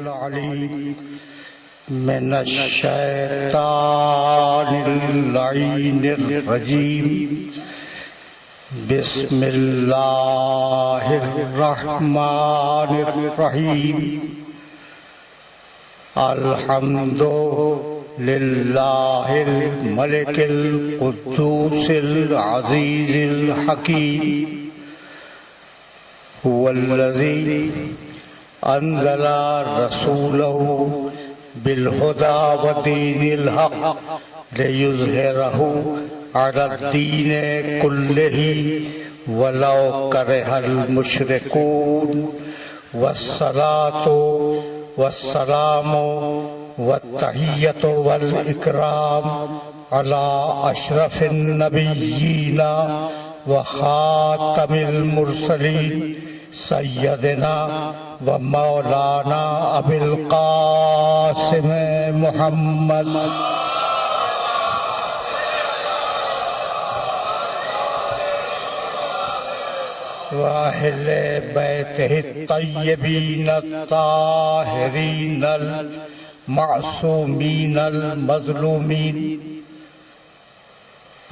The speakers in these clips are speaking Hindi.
अलीम मिनश्शैतानिर्रजीम बिस्मिल्लाहिर्रहमानिर्रहीम अल्हम्दुलिल्लाहिल मलिकिल कुद्दूसिल अज़ीज़िल हकीम हुवल्लज़ी अंज़ला रसूलहु बिलहुदा व दीनिल हक़ लियुज़हिरहु अलद्दीन कुल्लिही वलौ करहल मुशरिकून वस्सलातु वस्सलामु वत्तहिय्यतु वल इकराम अला अशरफिन नबिय्यीना व खातमिल मुरसलीन सय्यदना व मौलाना अबिल कासिम मुहम्मद व अहले बैतिहि तय्यबीन ताहिरीन मासूमीन मज़लूमीन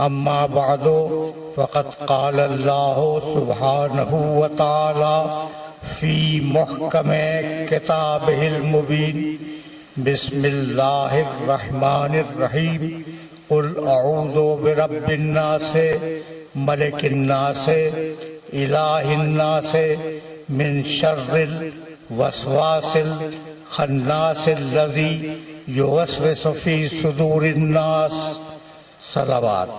अम्मा बादो फ़क़द क़ाल अल्लाहु सुब्हानहु व तआला फ़ी मुहकमे किताबिहिल मुबीन बिस्मिल्लाहिर रहमानिर रहीम क़ुल अऊज़ु बिरब्बिन नास मलिकिन नास इलाहिन नास मिन शर्रिल वसवासिल खन्नासिल लज़ी युवस्विसु फ़ी सुदूरिन नास। सलावत।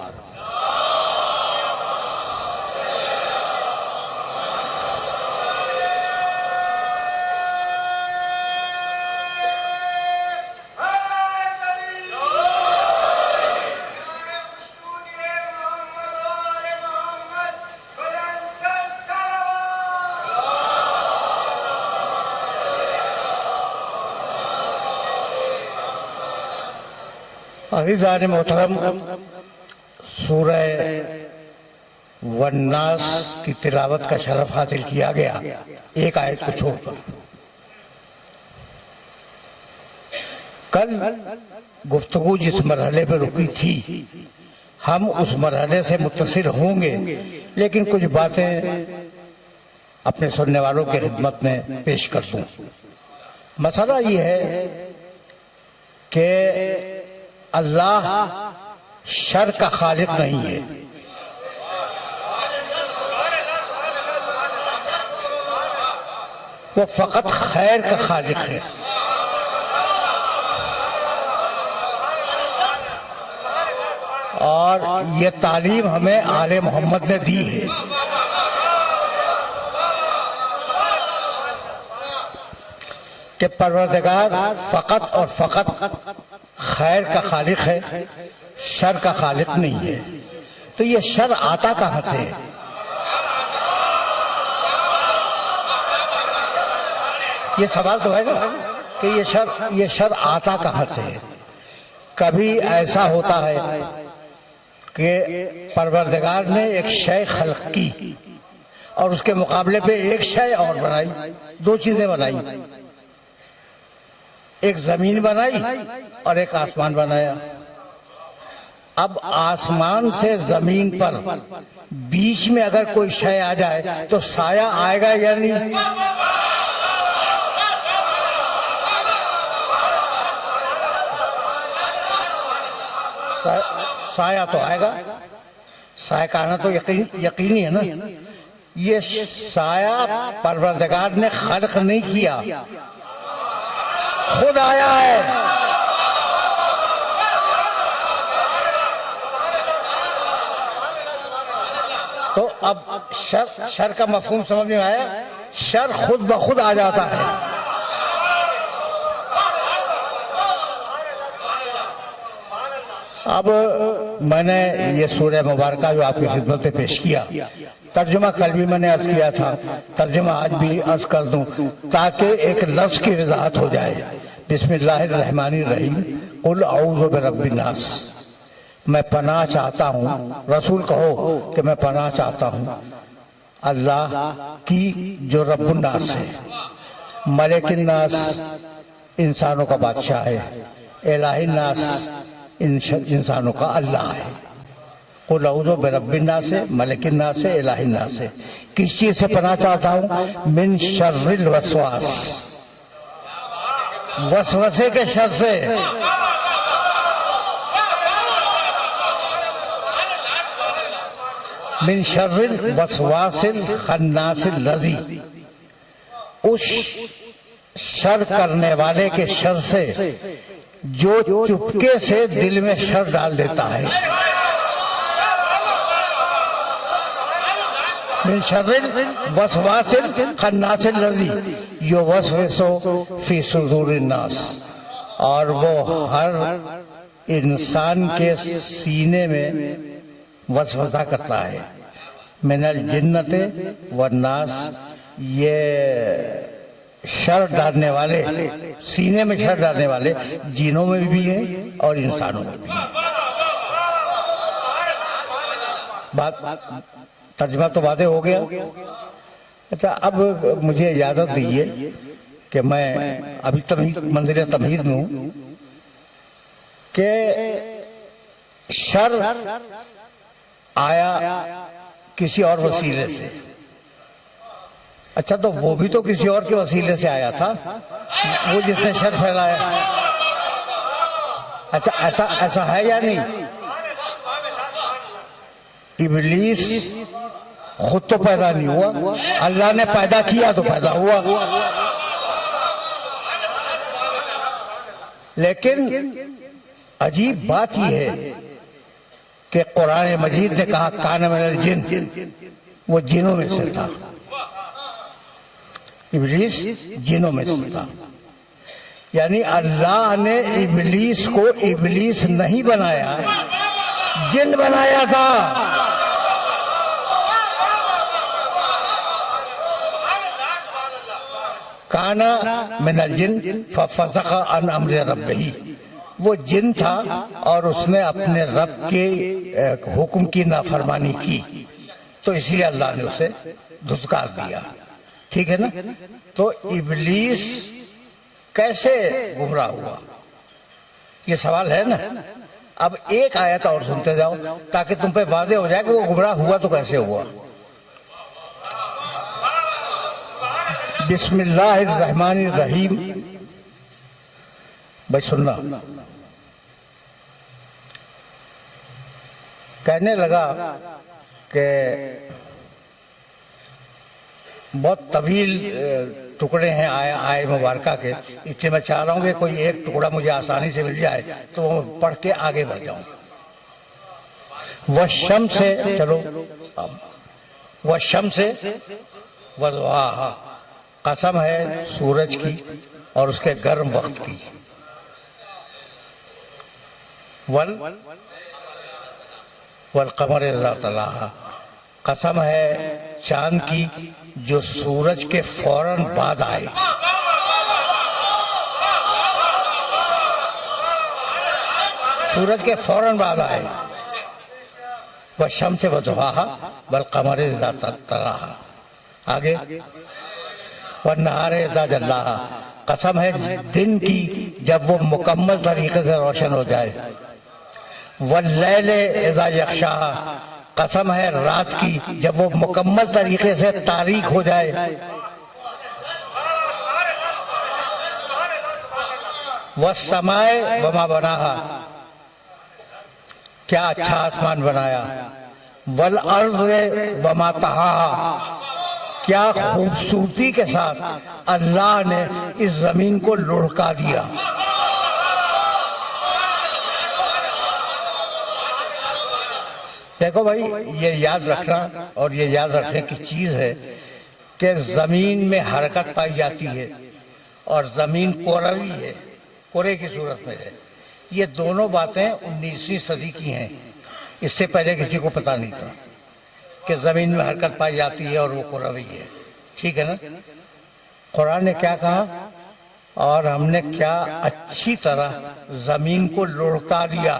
अज़ीज़ान मोहतरम, सूरह वन्नास की तिलावत का शरफ हासिल किया गया एक आयत को छोड़कर। कल गुफ्तगू जिस मरहले पर रुकी थी हम उस मरहले से मुत्तसिल होंगे, लेकिन कुछ बातें अपने सुनने वालों की खिदमत में पेश कर दूं। मसला ये है कि अल्लाह शर का खालिक नहीं है। वो फकत खैर का खालिक है। और ये तालीम हमें आले मोहम्मद ने दी है। कि परवरदिगार फकत और फकत खैर का खालिक है, शर का खालिक नहीं है। तो ये शर आता कहां से है? ये सवाल तो है ना कि ये शर आता कहां से है? कभी ऐसा होता है कि परवरदिगार ने एक शय खल्क की और उसके मुकाबले पे एक शय और बनाई, दो चीजें बनाई, एक जमीन बनाई और एक आसमान बनाया। अब आसमान से जमीन पर बीच में अगर कोई शय आ जाए तो साया आएगा या नहीं? साया तो आएगा, साया का आना तो यकीनी है ना। ये साया परवरदिगार ने खल्क नहीं किया, खुद आया है। तो अब शर का मफहूम समझ में आया? शर खुद ब खुद आ जाता है। अब मैंने ये सूरह मुबारका जो आपकी खिदमत में पेश किया, तर्जुमा कल भी मैंने अर्ज किया था, तर्जुमा आज भी अर्ज कर दूं ताकि एक लफ्ज की वजाहत हो जाए। बिस्मिल्लाहिर्रहमानिर्रहीम कुल औज़ु बिरब्बिन नास, मैं पनाह चाहता हूँ, रसूल कहो कि मैं पनाह चाहता हूँ अल्लाह की जो रब्बुन नास है। मलिकिन नास इंसानों का बादशाह है, इलाही नास इंसानों का अल्लाह है। कुल औज़ु बिरब्बिन नास से, मलिकिन नास से, इलाही नास से। किस चीज से पनाह चाहता हूं? मिन शर्रिल वसवास, वसवसे के शर से। मिन शर्रिल वसवासिल खन्नासिल लज़ी, उस शर करने वाले के शर से जो चुपके से दिल में शर डाल देता है। मिन शर्रिल वसवासिल खन्नासिल लज़ी युवस्विसु फी सुदूरिन नास, और वो हर इंसान के सीने में वसवसा करता है। मिनल जिन्नते व नास, ये शर डालने वाले, सीने में शर डालने वाले जिनों में भी हैं और इंसानों में भी हैं। बात तर्जुमा तो वादे हो गया। अच्छा, अब मुझे इजाजत दीजिए कि मैं अभी तमीज मंजिल तमहीद में हूं कि शर आया किसी और वसीले से। अच्छा, तो वो भी तो किसी और के वसीले से आया था, वो जिसने शर फैलाया। अच्छा, ऐसा ऐसा है या नहीं? इब्लीस खुद तो पैदा नहीं हुआ, अल्लाह ने पैदा किया तो पैदा हुआ। लेकिन अजीब बात यह है कि कुरान मजीद ने कहा कान मिनल जिन, वो जिनों में से था। इब्लीस जिनों में से था, यानी अल्लाह ने इब्लीस को इब्लीस नहीं बनाया, जिन बनाया था। काना मिनल जिन फफसका अन अम्र रब्बिही, वो जिन था और उसने अपने रब के हुक्म की नाफरमानी की, तो इसलिए अल्लाह ने उसे धुतकार दिया। ठीक है ना? तो इब्लीस कैसे गुमराह हुआ, ये सवाल है ना। अब एक आयत और सुनते जाओ ताकि तुम पे वाज़े हो जाए कि वो गुमराह हुआ तो कैसे हुआ। बिस्मिल्लाहिर्रहमानिर्रहीम। भाई सुनना। कहने लगा कि बहुत तवील टुकड़े हैं आय मुबारका के, इसलिए मैं चाह रहा हूँ कि कोई एक टुकड़ा मुझे आसानी से मिल जाए तो वो पढ़ के आगे बढ़ जाऊं। वह शम से, चलो, वह शम से वज़ुहाहा, कसम है सूरज की और उसके गर्म वक्त की। वल कमर इज़ा तलाहा, कसम है चांद की जो सूरज के फौरन बाद आए। सूरज के फौरन बाद आए। वह शम्स वज़ुहाहा वल कमर इज़ा तलाहा। आगे वह नहार इज़ा जल्लाहा, कसम है दिन की जब वो मुकम्मल तरीके से रोशन हो जाए। वल्लैल इज़ा यग़शाहा, कसम है रात की जब वो मुकम्मल तरीके से तारीख हो जाए। वस्समाए वमा बनाहा, क्या अच्छा आसमान बनाया। वल अर्ज़ वमा तहाहा, क्या खूबसूरती के साथ अल्लाह ने इस जमीन को लुढ़का दिया। देखो भाई, ये याद रखना और ये याद रखने की चीज है कि जमीन में हरकत पाई जाती है और जमीन कोरवी है, कोरे की सूरत में है। ये दोनों बातें 19वीं सदी की हैं, इससे पहले किसी को पता नहीं था कि जमीन में हरकत पाई जाती है और वो कोरवी है। ठीक है ना? कुरान ने क्या कहा, और हमने क्या अच्छी तरह जमीन को लुढ़का दिया।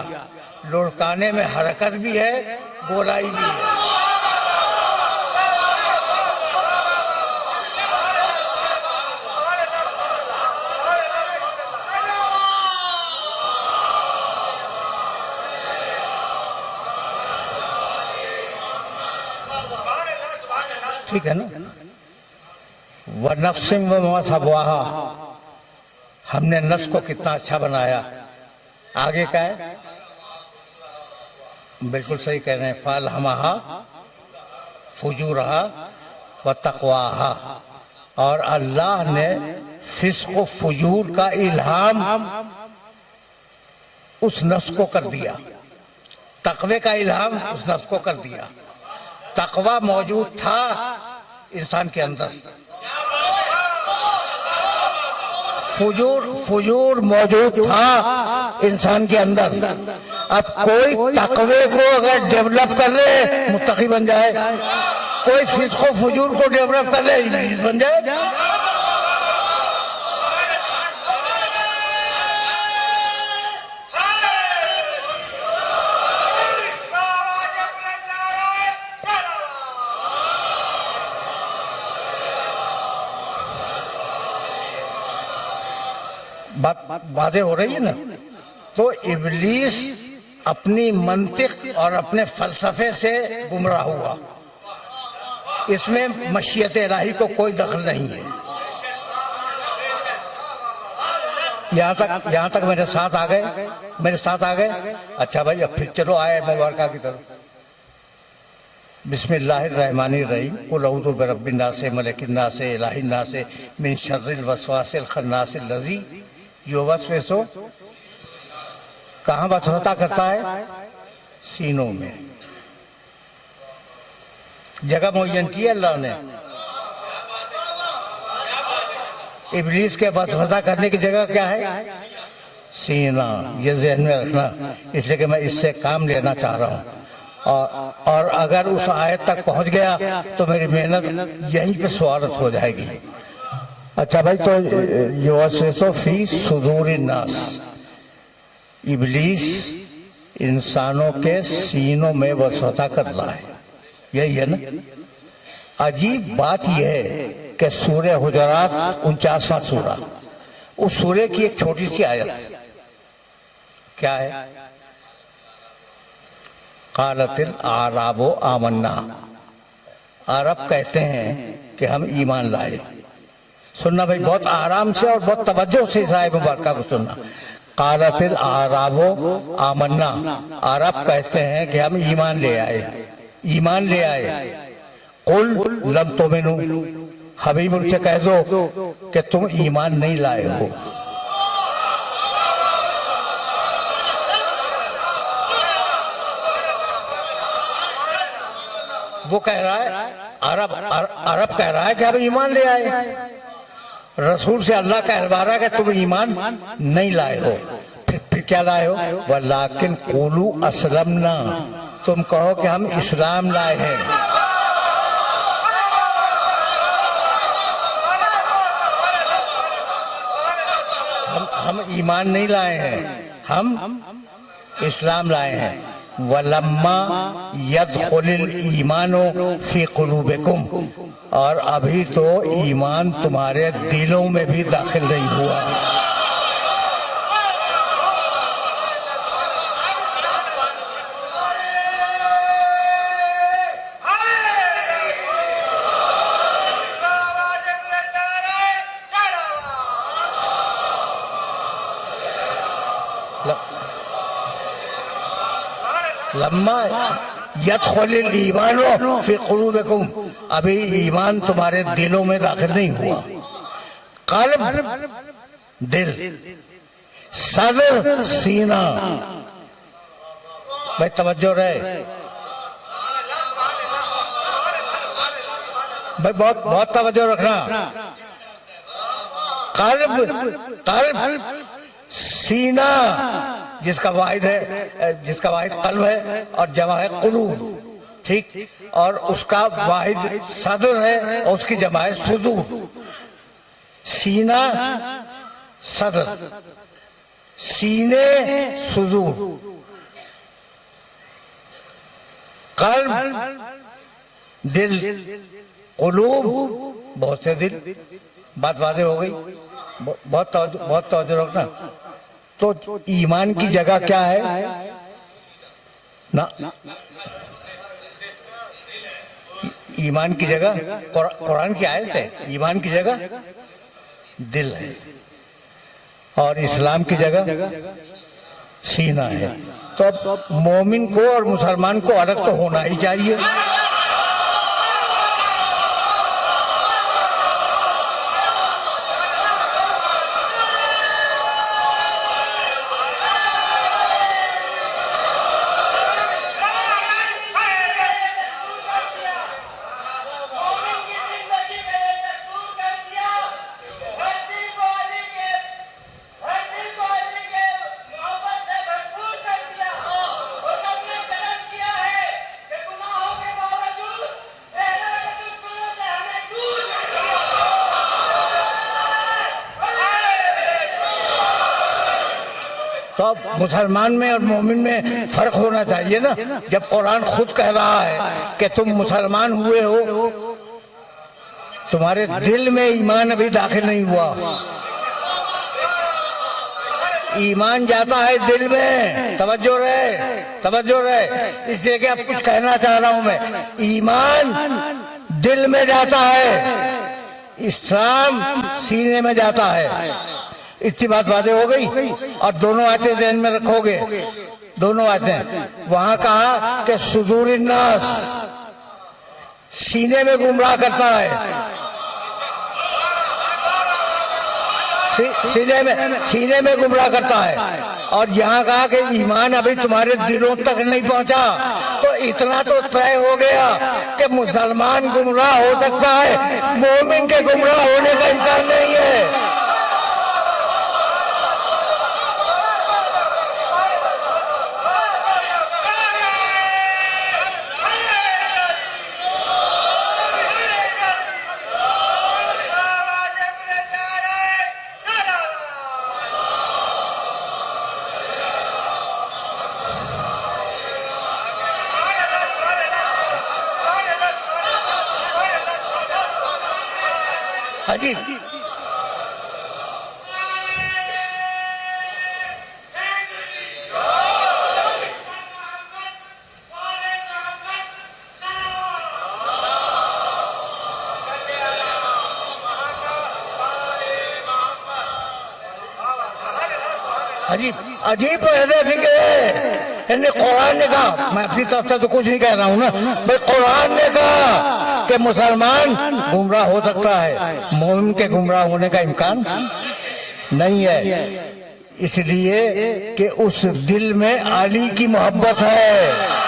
लुढ़काने में हरकत भी है, गोलाई भी है। ठीक है ना। व नफ्सिम व मा सवाहा, हमने नफ्स को कितना अच्छा बनाया। आगे क्या है? बिल्कुल सही कह रहे हैं, फअल्हमहा फुजूरहा व तक़वाहा, और अल्लाह ने फिस्क व फुजूर का इल्हाम उस नफ्स को कर दिया, तकवे का इल्हाम उस नफ्स को कर दिया। तकवा मौजूद था इंसान के अंदर, फुजूर मौजूद था इंसान के अंदर। अब कोई तकवे को अगर डेवलप कर ले मुत्तकी बन जाए, कोई फिस्क व फुजूर को डेवलप कर ले इब्लीस बन जाए। बातें हो रही है ना। तो इब्लीस अपनी मंतिक और अपने फलसफे से गुमराह हुआ, इसमें मशीयत इलाही को कोई दखल नहीं है। यहाँ तक मेरे साथ आ गए। अच्छा भाई, अब फिर चलो आए मुबारका की तरफ। बिस्मिल्लाहिर्रहमानिर्रहीम, कुल अऊज़ु बिरब्बिन नास, मलिकिन नास, इलाहिन नास, मिन शर्रिल वस्वासिल खन्नासिल लज़ी युवस्विसु। कहाँ वसवसा करता है? सीनों में। जगह मुअय्यन की अल्लाह ने। इब्लीस के वसवसा करने की जगह क्या है? सीना। ये ज़हन में रखना, इसलिए कि मैं इससे काम लेना चाह रहा हूँ। और अगर उस आयत तक पहुंच गया तो मेरी मेहनत यहीं पे स्वागत हो जाएगी। अच्छा भाई, तो युवस्विसु फी सुदूरिन नास, इब्लीस इंसानों के सीनों में वसवसा कर रहा है, यही है ना। अजीब बात यह है कि सूरह हुजरात 49वां सूरा, उस सूरे की एक छोटी सी आयत क्या है? क़ालतिल आराबो आमन्ना, अरब कहते हैं कि हम ईमान लाए। सुनना भाई, बहुत आराम से और बहुत तवज्जो से इस आयत मुबारका को सुनना। क़ालतिल आराबो आमन्ना, अरब कहते हैं कि हम ईमान ले आए। कुल लम तुमिनु, हबीब उनसे कह दो कि तुम ईमान नहीं लाए हो। वो कह रहा है, अरब कह रहा है कि हम ईमान ले आए। रसूल से अल्लाह कहलवा रहा है कि तुम ईमान नहीं लाए हो। फिर क्या लाए हो? वलाकिन क़ूलू अस्लमना, तुम कहो कि हम इस्लाम लाए हैं। हम ईमान नहीं लाए हैं, हम इस्लाम लाए हैं। वलम्मा यदखुलिल ईमानो फी कुलूबिकुम, और अभी तो ईमान तुम्हारे दिलों में भी दाखिल नहीं हुआ। लम्मा यदखुलिल ईमानो फी कुलूबिकुम, अभी ईमान तुम्हारे दिलों में दाखिल नहीं हुआ। कल्ब दिल, सदर सीना। भाई तवज्जो रहे भाई, बहुत तवज्जो रखना। कल्ब सीना, जिसका वाहिद कल्ब है और जमा है कुलूब, ठीक, और उसका वाहिद सदर है और उसकी जमा है सुदूर। सीना सदर, सीने सुदूर, कल्ब दिल, कुलूब बहुत से दिल। बात वाज़ेह हो गई। बहुत तवज्जो रखना। तो ईमान की जगह क्या है ना? ईमान की जगह कुरान की आयत है, ईमान की जगह दिल है और इस्लाम की जगह सीना है। तो अब मोमिन को और मुसलमान को अलग तो होना ही चाहिए। तो अब मुसलमान में और मोमिन में फर्क होना चाहिए ना। जब कुरान खुद कह रहा है कि तुम मुसलमान हुए हो, तुम्हारे दिल में ईमान अभी दाखिल नहीं हुआ। ईमान जाता है दिल में, तवज्जो रहे। इसलिए कि अब कुछ कहना चाह रहा हूं मैं, ईमान दिल में जाता है, इस्लाम सीने में जाता है। इतनी बात वादे हो गई। और दोनों आयतें ध्यान में रखोगे, दोनों आयतें। वहां कहा कि सुदूर नास, सीने में गुमराह करता है, सीने में गुमराह करता है। और यहाँ कहा कि ईमान अभी तुम्हारे दिलों तक नहीं पहुंचा। तो इतना तो तय हो गया कि मुसलमान गुमराह हो सकता है, मोमिन के गुमराह होने का इम्कान नहीं है। अजीब अजीब इन्हें कुरान ने कहा, मैं अपनी तरफ से तो कुछ नहीं कह रहा हूँ ना भाई, कुरान ने कहा कि मुसलमान गुमराह हो सकता है, मोमिन के गुमराह होने का इम्कान नहीं है। इसलिए कि उस दिल में अली की मोहब्बत है।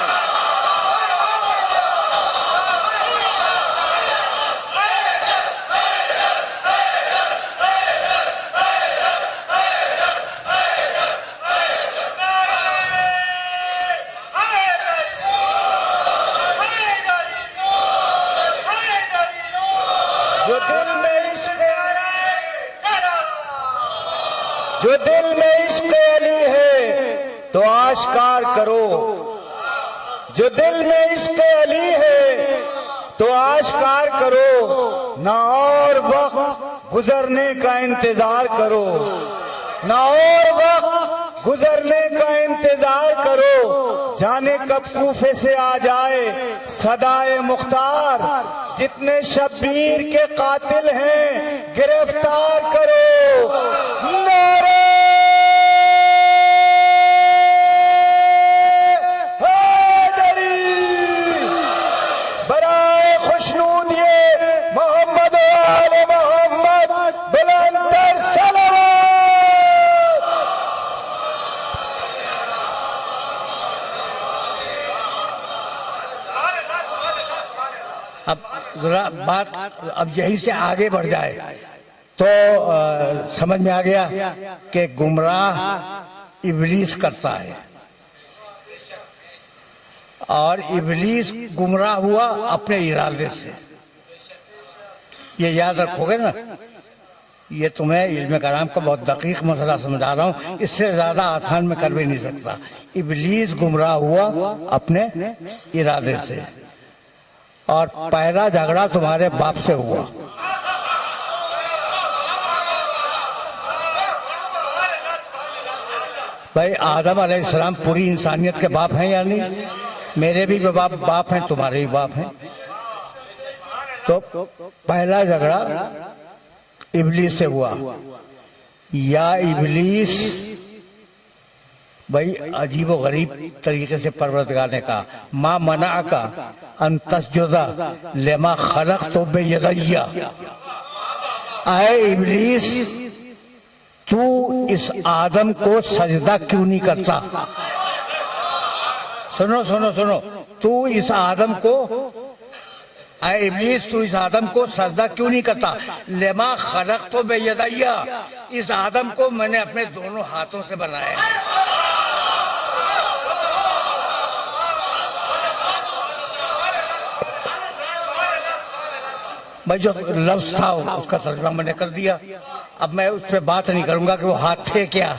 जो दिल में इश्क़ अली है तो आश्कार करो, जो दिल में इश्क़ अली है तो आश्कार करो। ना और वक्त गुजरने का इंतजार करो, ना और वक्त गुजरने का इंतजार करो। जाने कब कूफे से आ जाए सदाए मुख्तार, जितने शब्बीर के कातिल हैं गिरफ्तार करो। नारे हैदरी बराए खुशनूदिए मोहम्मद आले मोहम्मद बुलंदर सलावत। अब जरा बात अब यहीं से आगे बढ़ जाए तो समझ में आ गया कि गुमराह इब्लीस करता है और इब्लीस गुमराह हुआ अपने इरादे से। ये याद रखोगे ना, ये तुम्हें इल्म कलाम का बहुत दकीक मसला समझा रहा हूँ, इससे ज्यादा आसान में कर भी नहीं सकता। इब्लीस गुमराह हुआ अपने इरादे से और पहला झगड़ा तुम्हारे बाप से हुआ। भाई आदम अलैहिस्सलाम पूरी इंसानियत के बाप हैं या नहीं? मेरे भी बाप हैं, तुम्हारे भी बाप हैं। तो पहला झगड़ा इबलीस से हुआ। या इबलीस, भाई अजीब व गरीब तरीके से परवरदिगार ने कहा, माँ मना का अंतस्जुदा लेमा खलक तो बेयदैया, आए इबलीस तू इस आदम को सजदा क्यों नहीं करता। सुनो सुनो सुनो, तू इस आदम को, आए इबलीस तू इस आदम को सजदा क्यों नहीं करता। लेमा खलक तो बेयदैया, इस आदम को मैंने अपने दोनों हाथों से बनाया है। भाई जो लफ्ज था उसका तर्जुमा मैंने कर दिया। अब मैं उस पर बात नहीं करूंगा कि वो हाथ थे क्या।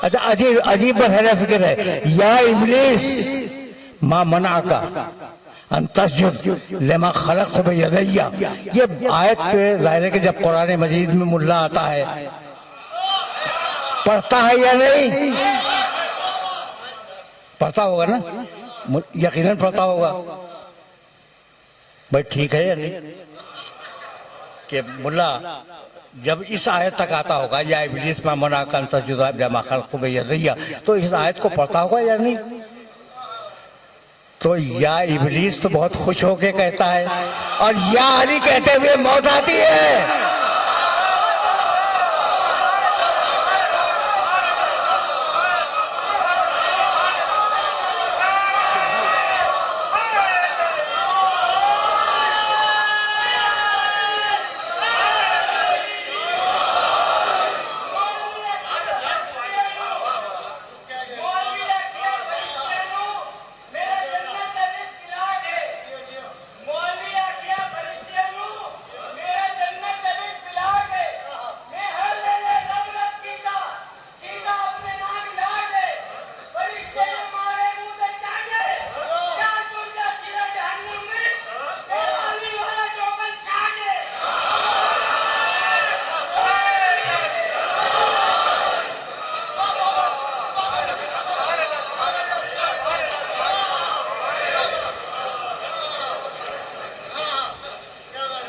अच्छा, अजीब अजीब बहरा फिक्र है। या इबलीस माँ मना का अंतस्जुद लेमा खलक तो बेयदैया, ये आयत पे जाहिर है कि जब कुरान मजीद में मुल्ला आता है, पढ़ता है या नहीं, पढ़ता होगा ना, यकीनन पढ़ता होगा। भाई ठीक है या नहीं कि मुल्ला जब इस आयत तक आता होगा, या इबलीस मा मना का अंतस्जुद लेमा खलक तो बेयदैया, तो इस आयत को पढ़ता होगा या नहीं। तो या इबलीस तो बहुत खुश होके कहता है, और या अली कहते हुए मौत आती है।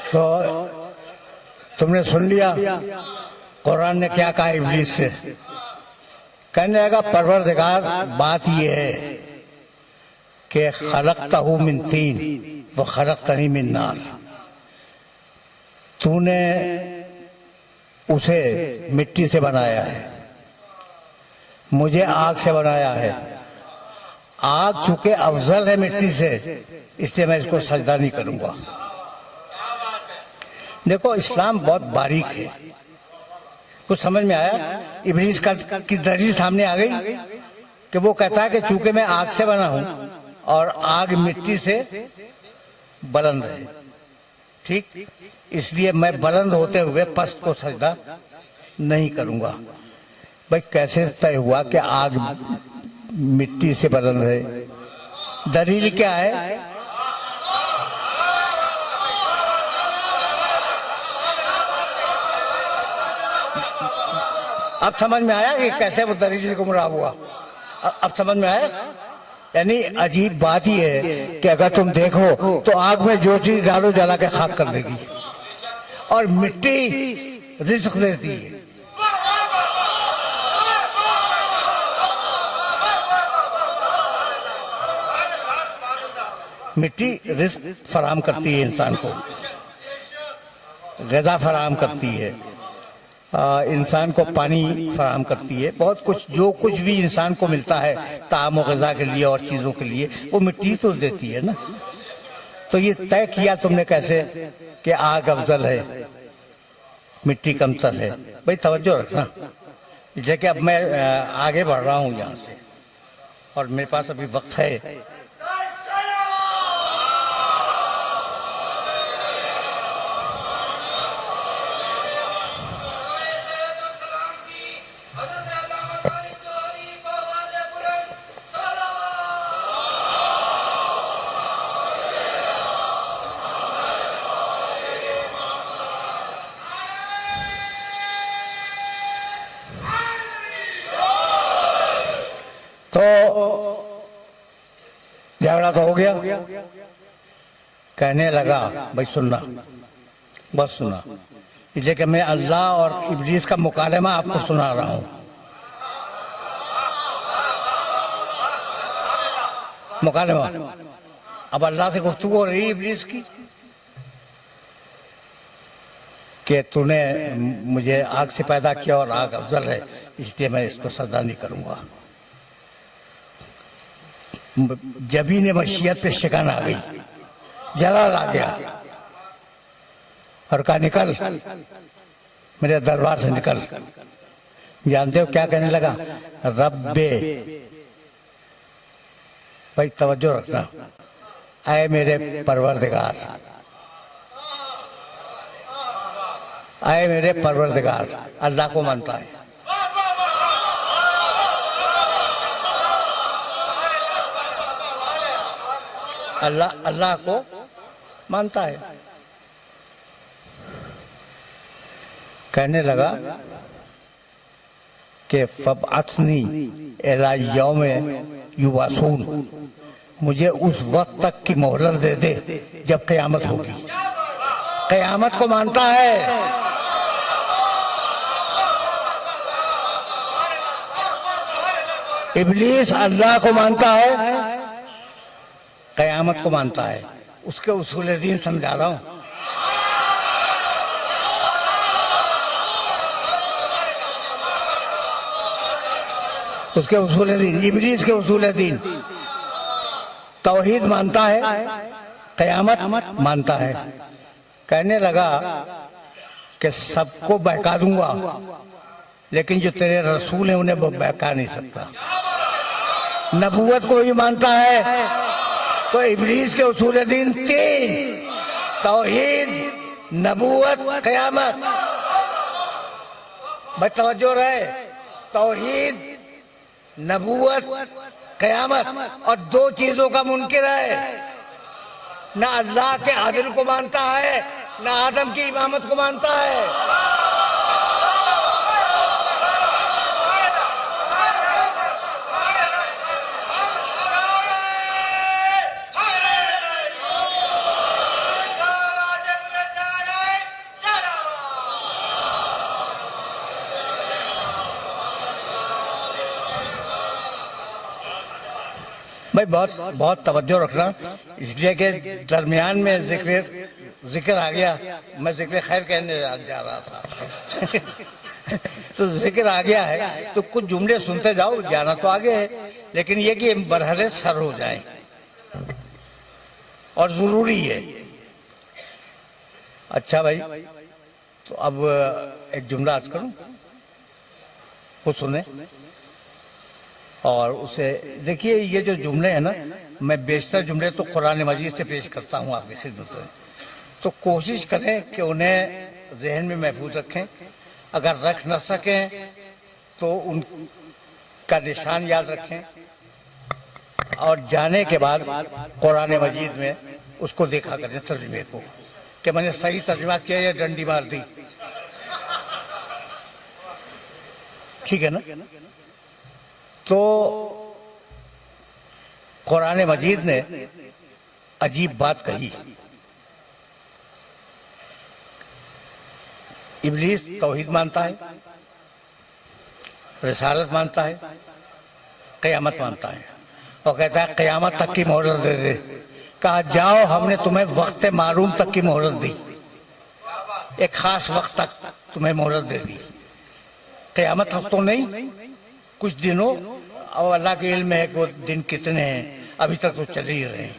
तो तुमने सुन लिया कुरान ने क्या कहा इब्लीस से। कहने लगा परवरदिगार बात ये है कि खलक़तहू मिन तीन व खलक़तनी मिन नार, तूने उसे मिट्टी से बनाया है, मुझे आग से बनाया है। आग चूंकि अफजल है मिट्टी से, इसलिए मैं इसको सजदा नहीं करूंगा। देखो इस्लाम बहुत बारीक है, कुछ समझ में आया। इब्लीस की दलील सामने आ गई कि वो कहता है कि चूंकि मैं आग से बना हूं और आग मिट्टी से बुलंद है, ठीक, इसलिए मैं बुलंद होते हुए पस्त को सजदा नहीं करूंगा। भाई कैसे तय हुआ कि आग मिट्टी से बुलंद है? दलील क्या है? अब समझ में आया कि कैसे वो दलील गुमराह हुआ? अब समझ में आया। यानी अजीब बात ही है कि अगर तुम देखो तो आग में जो चीज डालो जला के खाक कर देगी, और मिट्टी रिज़्क़ देती है। मिट्टी रिज़्क़ फराहम करती है, इंसान को ग़िज़ा फराहम करती है, इंसान को पानी फराहम करती है, बहुत कुछ, जो कुछ भी इंसान को मिलता है ताम और ग़िज़ा के लिए और चीज़ों के लिए, वो मिट्टी तो देती है ना। तो ये तय किया तुमने कैसे कि आग अफजल है मिट्टी कमतर है? भाई तवज्जो रखना। जैसे अब मैं आगे बढ़ रहा हूँ यहाँ से और मेरे पास अभी वक्त है। तो झगड़ा तो हो गया। कहने लगा भाई सुनना, बस सुना, इसलिए कि मैं अल्लाह और इब्लीस का मुकालमा आपको सुना रहा हूं। मुकालमा, अब अल्लाह से गुफ्तगू हो रही है इब्लीस की कि तूने मुझे आग से पैदा किया और आग अफजल है, इसलिए मैं इसको सजा नहीं करूंगा। जबी ने मशीयत पे शिकन आ गई, जलाल आ गया और कहा निकल मेरे दरबार से निकल। जानते हो क्या कहने लगा? रब्बे, भाई तवज्जो रखना, आए मेरे परवरदिगार, आए मेरे परवरदिगार, अल्लाह को मानता है। अल्लाह को मानता है। कहने लगा कि फबअथनी इला यौम युबासून, मुझे उस वक्त तक की मोहलत दे दे जब क़यामत होगी। क़यामत को मानता है। इब्लीस अल्लाह को मानता है, क़यामत को मानता है। उसके उसूल दीन समझा रहा हूं। उसके उसूल दीन, इब्लीस के उसूल दीन, तौहीद मानता है, क़यामत मानता है। कहने लगा कि सबको बहका दूंगा, लेकिन जो तेरे रसूल हैं उन्हें बहका नहीं सकता। नबूवत को भी मानता है। तो इब्लीस के उसूल दीन तीन, तौहीद, नबूवत, क़यामत। भाई तवज्जो रहे, तौहीद, नबूवत, क़यामत, और दो चीजों का मुनकिर है। ना अल्लाह के आदिल को मानता है, ना आदम की इमामत को मानता है। भाई बहुत तवज्जो रखना, इसलिए कि दरमियान में जिक्र आ गया। मैं जिक्र खैर कहने जा रहा था तो जिक्र आ गया है तो कुछ जुमले सुनते जाओ, जाना तो आगे है, लेकिन ये कि बरहरे सर हो जाए और जरूरी है। अच्छा भाई, तो अब एक जुमला अर्ज करूं, वो सुने और उसे देखिए। ये जो जुमले हैं ना, मैं बेशतर जुमले तो कुरान मजीद से पेश करता हूँ आपकी खिदमत में, तो कोशिश करें कि उन्हें जहन में महफूज रखें। अगर रख न सकें तो उनका निशान याद रखें, और जाने के बाद कुरान मजीद में उसको देखा करें तर्जुमे को, कि मैंने सही तर्जुमा किया या डंडी मार दी। ठीक है ना? तो कुरान मजीद ने अजीब बात कही। इब्लीस तौहीद मानता है, रिसालत मानता है, क़यामत मानता है, और कहता है क़यामत तक की मोहलत दे दे। कहा जाओ, हमने तुम्हें वक्त मालूम तक की मोहलत दी, एक खास वक्त तक तुम्हें मोहलत दे दी। क़यामत तक तो नहीं, कुछ दिनों, और अल्लाह के इल्म है कि वो दिन कितने हैं, अभी तक तो चल ही रहे हैं,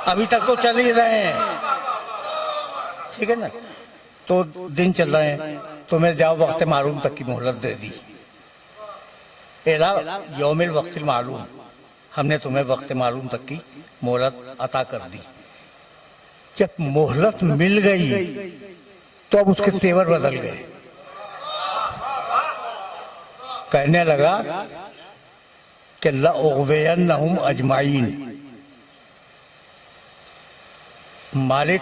अभी तक तो चल ही रहे हैं। ठीक है ना? तो दिन चल रहे हैं, तुम्हें जाओ वक्त मालूम तक की मोहलत दे दी। एला यौमिल वक्तिल मालूम, हमने तुम्हें वक्त मालूम तक की मोहलत अता कर दी। जब मोहलत मिल गई तो अब उसके तेवर बदल गए। कहने लगा कि लअग़वियन्नहुम अजमाइन, मालिक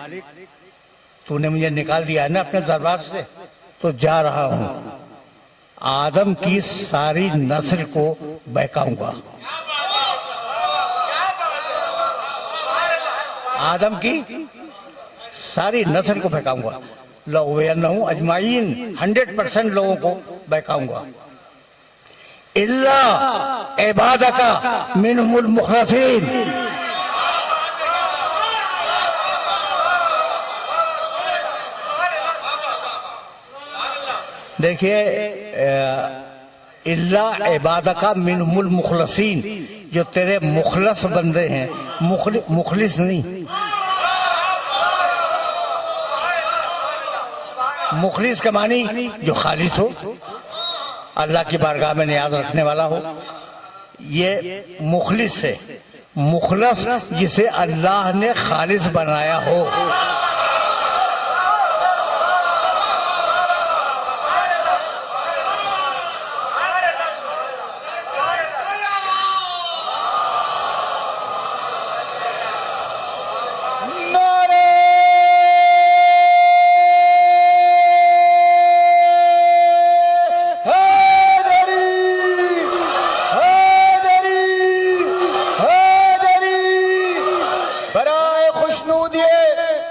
तूने मुझे निकाल दिया है ना अपने दरबार से, तो जा रहा हूं, आदम की सारी नस्ल को बहकाऊंगा। आदम की सारी नस्ल को बहकाऊंगा। लअग़वियन्नहुम अजमाइन, 100% लोगों को बहकाऊंगा। इल्ला इबादका मिनहुमुल मुखलसीन, देखिए इल्ला इबादका मिनहुमुल मुखलसीन, जो तेरे मुखलस बंदे हैं, मुखलिस नहीं, मुखलिस का मानी जो खालिस हो, अल्लाह की बारगाह में नियाज रखने वाला हो, ये मुखलिस है। मुखलस जिसे अल्लाह ने खालिस बनाया हो।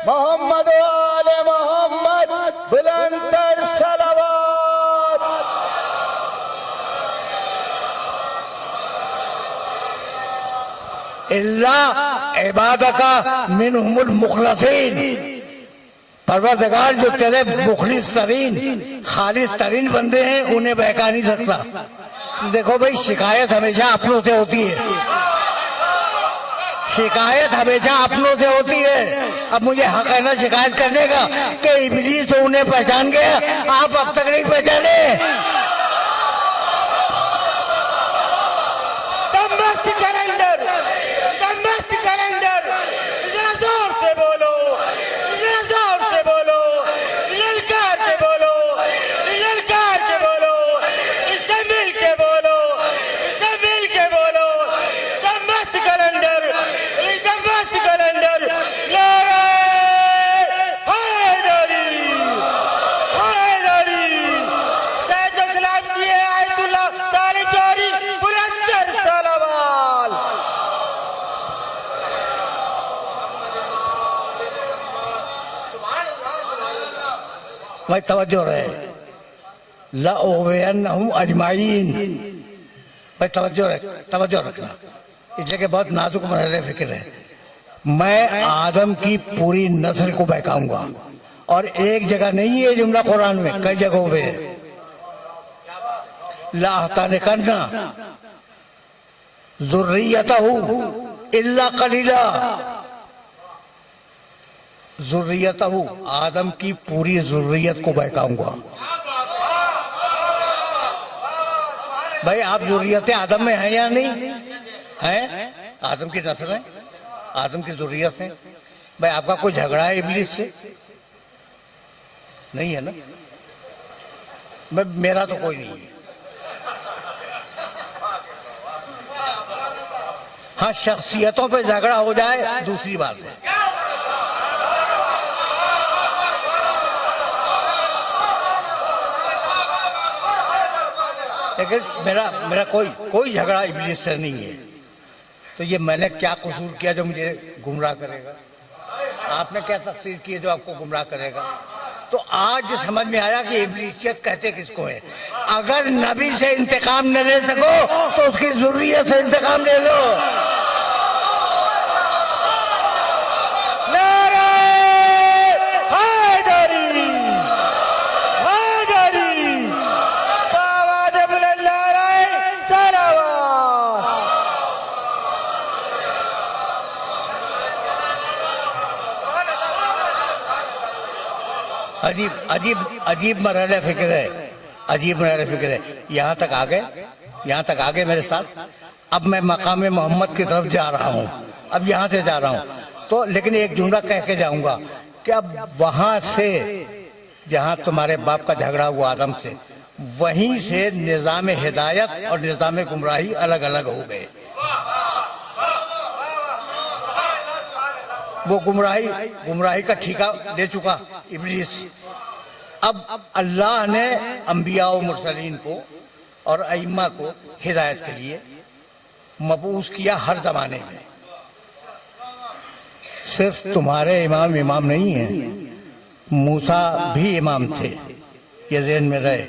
मोहम्मद आले मोहम्मद बुलंदर सलावत। इल्ला इबादका मिनहुमुल मुखलसीन, परवरदिगार जो तेरे मुखलिस तरीन खालिस तरीन बंदे हैं उन्हें बहका नहीं सकता। देखो भाई, शिकायत हमेशा अपनों से होती है, शिकायत हमेशा अपनों से होती है। अब मुझे हक है ना शिकायत करने का कि इब्लीस तो उन्हें पहचान गया, आप अब तक नहीं पहचाने। कैलेंडर, जरा जोर से बोलो, जरा जोर से बोलो, ललकार के बोलो, ललकार के बोलो, इससे मिल के बोलो, इससे मिल के बोलो। दमस्त कैलेंडर, दमस्त कैलेंडर, नारे हैदरी, हैदरी। सैयद सलाम जी आयतुल्लाह तालिब जारी बुलंदर सलावत। भाई तवज्जो रहे, लअग़वियन्नहुम अजमाइन, भाई तवज्जो रखना, इसलिए कि बहुत नाजुक मरहले फिक्र है। मैं आदम की पूरी नस्ल को बहकाऊंगा, और एक जगह नहीं है जुमला कुरान में, कई जगहों पे है। लाअहतनिकन्ना ज़ुर्रियतहु इल्ला कलीला, ज़ुर्रियतहु, आदम की पूरी ज़ुर्रियत को बहकाऊंगा। भाई आप ज़ुर्रियत आदम में हैं या नहीं हैं? आदम की नस्ल है, आदम की ज़ुर्रियत है। भाई आपका कोई झगड़ा है इब्लीस से? नहीं है ना? मेरा तो कोई नहीं है। हाँ, शख्सियतों पे झगड़ा हो जाए दूसरी बात है। लेकिन मेरा कोई झगड़ा इब्लीस से नहीं है। तो ये मैंने क्या कसूर किया जो मुझे गुमराह करेगा? आपने क्या तफसीर की जो आपको गुमराह करेगा? तो आज समझ में आया कि इब्लीसियत कहते किसको है। अगर नबी से इंतकाम न ले सको तो उसकी ज़ुर्रियत से इंतकाम ले लो। अजीब मरहले फिक्र है, अजीब मरहले फिक्र है। यहाँ तक आ गए मेरे साथ। अब मैं मकाम मोहम्मद की तरफ जा रहा हूँ, अब यहाँ से जा रहा हूँ तो, लेकिन एक जुमला कह के जाऊंगा कि अब वहां से जहाँ तुम्हारे बाप का झगड़ा हुआ आदम से, वहीं से निज़ाम हिदायत और निज़ाम गुमराही अलग अलग हो गए। वो गुमराही का ठीका ले चुका इब्लीस, अब अल्लाह ने अंबिया और मुरसलीन को और अइम्मा को हिदायत के लिए मबूस किया हर जमाने में। सिर्फ तुम्हारे इमाम इमाम नहीं है, मूसा भी इमाम थे, ये ज़हन में रहे।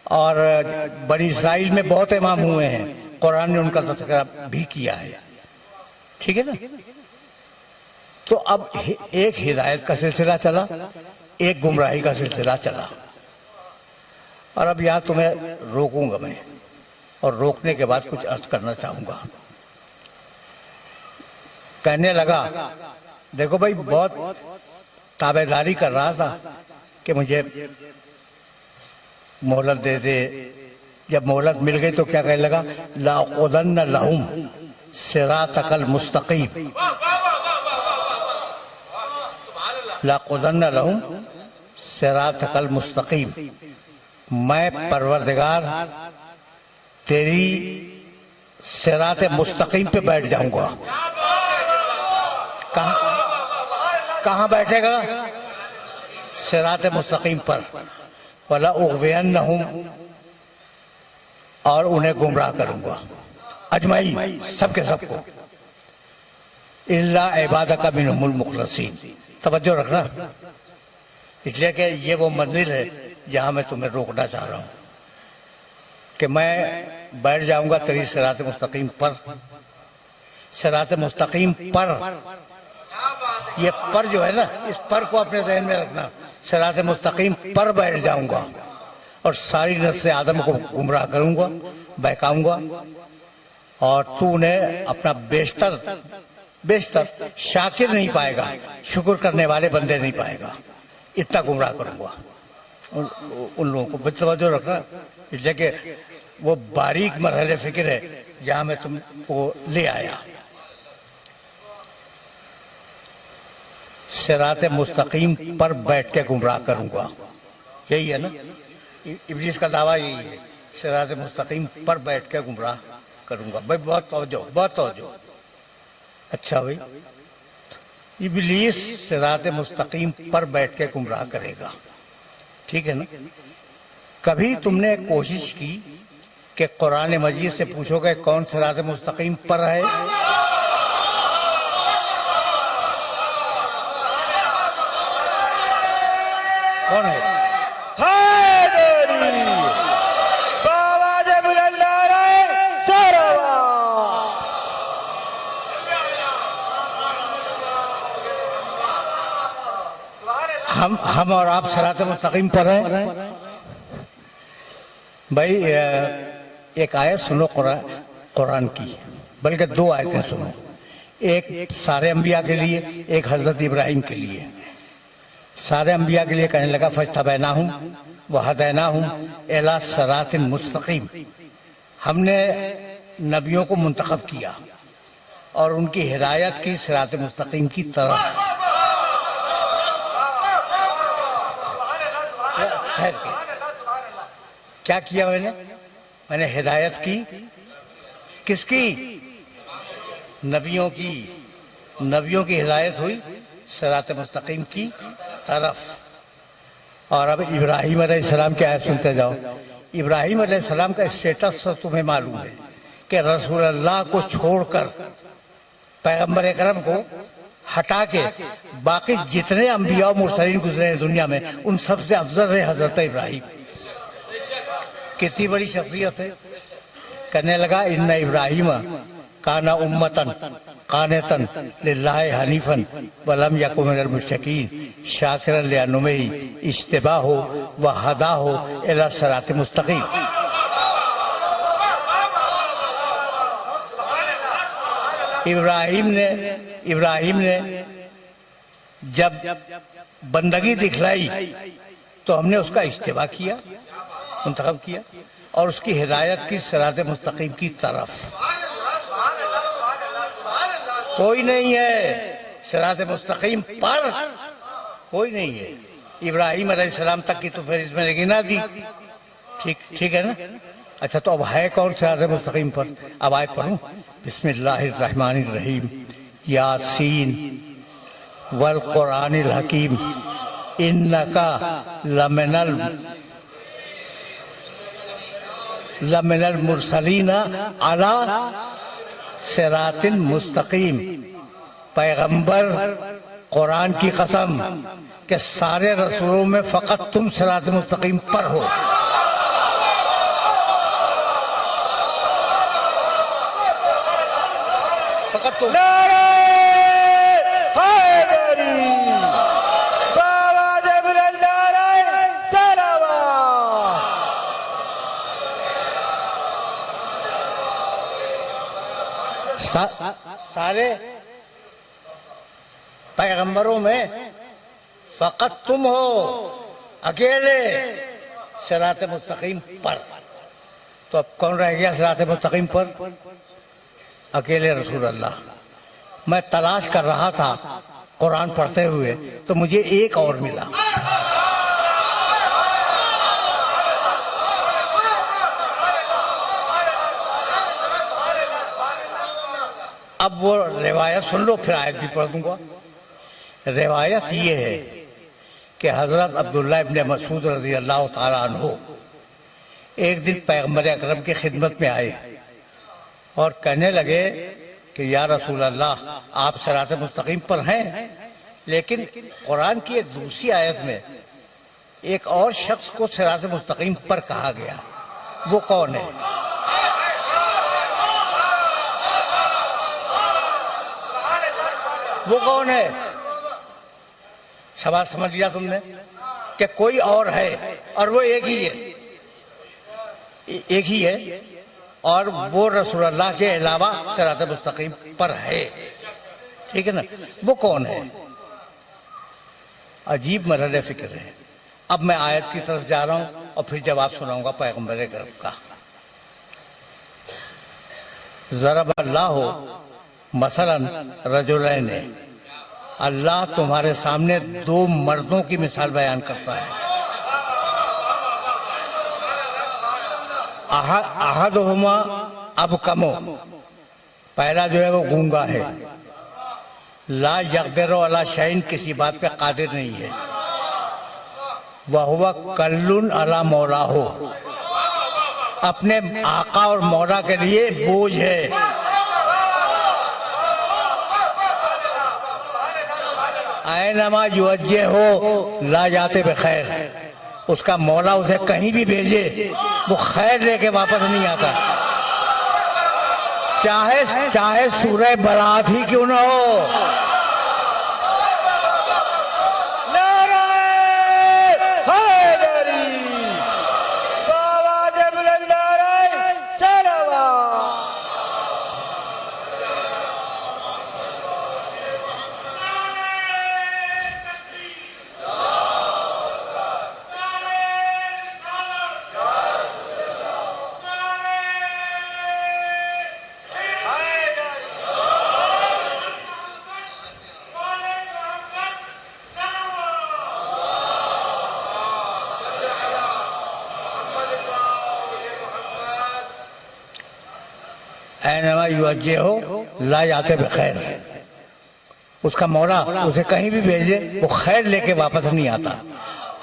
और बनी इस्राइल में बहुत इमाम हुए हैं, कुरान ने उनका तज़किरा भी किया है, ठीक है ना। तो अब एक हिदायत का सिलसिला चला, एक गुमराही का सिलसिला चला, और अब यहां तुम्हें रोकूंगा मैं, और रोकने के बाद कुछ अर्ज करना चाहूंगा। कहने लगा, देखो भाई, बहुत ताबेदारी कर रहा था कि मुझे मोहलत दे दे। जब मोहलत मिल गई तो क्या कहने लगा, लाक़ुदन्न लहुम सिरातकल मुस्तक़ीम, लाक़ुदन्न लहुम सिरातकल मुस्तक़ीम, मैं परवरदिगार तेरी सिरात मुस्तक़ीम पे बैठ जाऊंगा। कहां बैठेगा? सिरात मुस्तक़ीम पर। वला उग़वियन्नहुम, और उन्हें गुमराह करूंगा, अजमाई, सबके सबको, इल्ला इबादका मिनहुमुल मुख़लसीन। तवज्जो रखना, इसलिए कि ये वो मंजिल है जहां मैं तुम्हें रोकना चाह रहा हूं कि मैं बैठ जाऊंगा तेरी सिरात मुस्तक़ीम पर। सिरात मुस्तक़ीम पर, ये पर जो है ना, इस पर को अपने ज़हन में रखना। सिरात मुस्तक़ीम पर बैठ जाऊंगा और सारी नस्ल आदम को गुमराह करूंगा, बहकाऊंगा, और तू उन्हें अपना बेशतर शाकिर नहीं पाएगा, शुक्र करने वाले बंदे नहीं पाएगा, इतना गुमराह करूंगा उन लोगों को। तवज्जो रखना, इसलिए कि वो बारीक मरहले फिक्र है जहां मैं तुमको ले आया। सिरात मुस्तक़ीम पर बैठ के गुमराह करूंगा, यही है ना, इब्लीस का दावा यही है, सिरात मुस्तक़ीम पर बैठ के गुमराह करूंगा। भाई बहुत तवज्जो, बहुत तवज्जो। अच्छा भाई, इब्लीस सिरात मुस्तक़ीम पर बैठ के गुमराह करेगा, ठीक है ना। कभी तुमने कोशिश की कि कुरान मजीद से पूछोगे कौन सिरात मुस्तक़ीम पर है? कौन है? हम और आप सिरात मुस्तक़ीम पर हैं। भाई एक आयत सुनो कुरान की, बल्कि दो आयतें सुनो, एक सारे अंबिया के लिए, एक हजरत इब्राहिम के लिए। सारे अंबिया के लिए कहने लगा, फज्तबैनाहुम व हदैनाहुम इला सिरातिन मुस्तक़ीम, हमने नबियों को मुंतखब किया और उनकी हिदायत की सिरात मुस्तक़ीम की तरफ। क्या किया मैंने हिदायत की, किसकी? नबियों की हिदायत हुई सिरात मुस्तक़ीम की तरफ। और अब इब्राहिम अलैहिस्सलाम की आयत सुनते जाओ। इब्राहिम अलैहिस्सलाम का स्टेटस तो तुम्हें मालूम है कि रसूल अल्लाह को छोड़कर, पैगंबर अकरम को हटा के बाकी जितने अंबिया और मुरसलीन गुजरे हैं दुनिया में, उन सबसे अफजल है हजरत इब्राहिम। कितनी बड़ी शख्सियत है। कहने लगा, इन्ना इब्राहिम काना उम्मतन कानितन लिल्लाहि हनीफन वलम यकुन मिनल मुश्रिकीन शाकिरन लिअनउमिही इज्तबाहु व हदाहु इला सिरातिल मुस्तक़ीम। इब्राहिम ने जब बंदगी दिखलाई तो हमने उसका इज्तिबा किया, मुंतखब किया, और उसकी हिदायत की सिरात मुस्तक़ीम की तरफ। कोई नहीं है सिरात मुस्तक़ीम पर, कोई नहीं है। इब्राहिम अलैहिस्सलाम तक की तो फिर इसमें गिना दी, ठीक है ना। अच्छा, तो अब है कौन सिरात मुस्तक़ीम पर? अब आयत पढ़ूं, बिस्मिल्लाहिर्रहमानिर्रहीम, यासीन वल कुरानिल हकीम इन्नका लमिनल मुरसलीना अला सिरातिन मुस्तकीम। पैगंबर कुरान की कसम कि सारे रसूलों में फकत तुम सिरात मुस्तकीम पर हो। फकत तुम। सारे पैगंबरों में फकत तुम हो अकेले सिरात मुस्तकीम पर। तो अब कौन रह गया सिरात मुस्तकीम पर? अकेले रसूल अल्लाह। मैं तलाश कर रहा था कुरान पढ़ते हुए तो मुझे एक और मिला। अब वो रिवायत सुन लो, फिर आयत भी पढ़ दूंगा। रिवायत ये है कि हजरत अब्दुल्ला इब्ने मसूद रज़ी अल्लाह ताला अन्हु एक दिन पैगंबर अकरम की खिदमत में आए और कहने लगे कि या रसूल अल्लाह, आप सिरात मुस्तकीम पर हैं, लेकिन कुरान की एक दूसरी आयत में एक और शख्स को सिरात मुस्तकीम पर कहा गया, वो कौन है? वो कौन है? सवाल समझ लिया तुमने कि कोई और है और वो एक ही है, एक ही है और वो रसूलुल्लाह के अलावा सिरात मुस्तकीम पर है। ठीक है ना? वो कौन है? अजीब मरहले फिक्र है। अब मैं आयत की तरफ जा रहा हूं और फिर जवाब सुनाऊंगा पैगंबर अकरम का। ज़रब अल्लाह मसलन रजुलैन, अल्लाह तुम्हारे सामने दो मर्दों की मिसाल बयान करता है। अहदहुमा अबकमो, पहला जो है वो गूंगा है, ला यक़दिरु अला शैइन, किसी बात पे कादिर नहीं है, वह हुआ कल्लुन अला मौला हो, अपने आका और मौला के लिए बोझ है। ऐनमा युवज्जे हो ला जाते बखैर, उसका मौला उसे कहीं भी भेजे वो खैर लेके वापस नहीं आता, चाहे चाहे सूरह बरात ही क्यों ना हो। ऐनमा युवज्जे हो ला जाते बखैर, उसका मौला उसे कहीं भी भेजे वो खैर लेके वापस नहीं आता।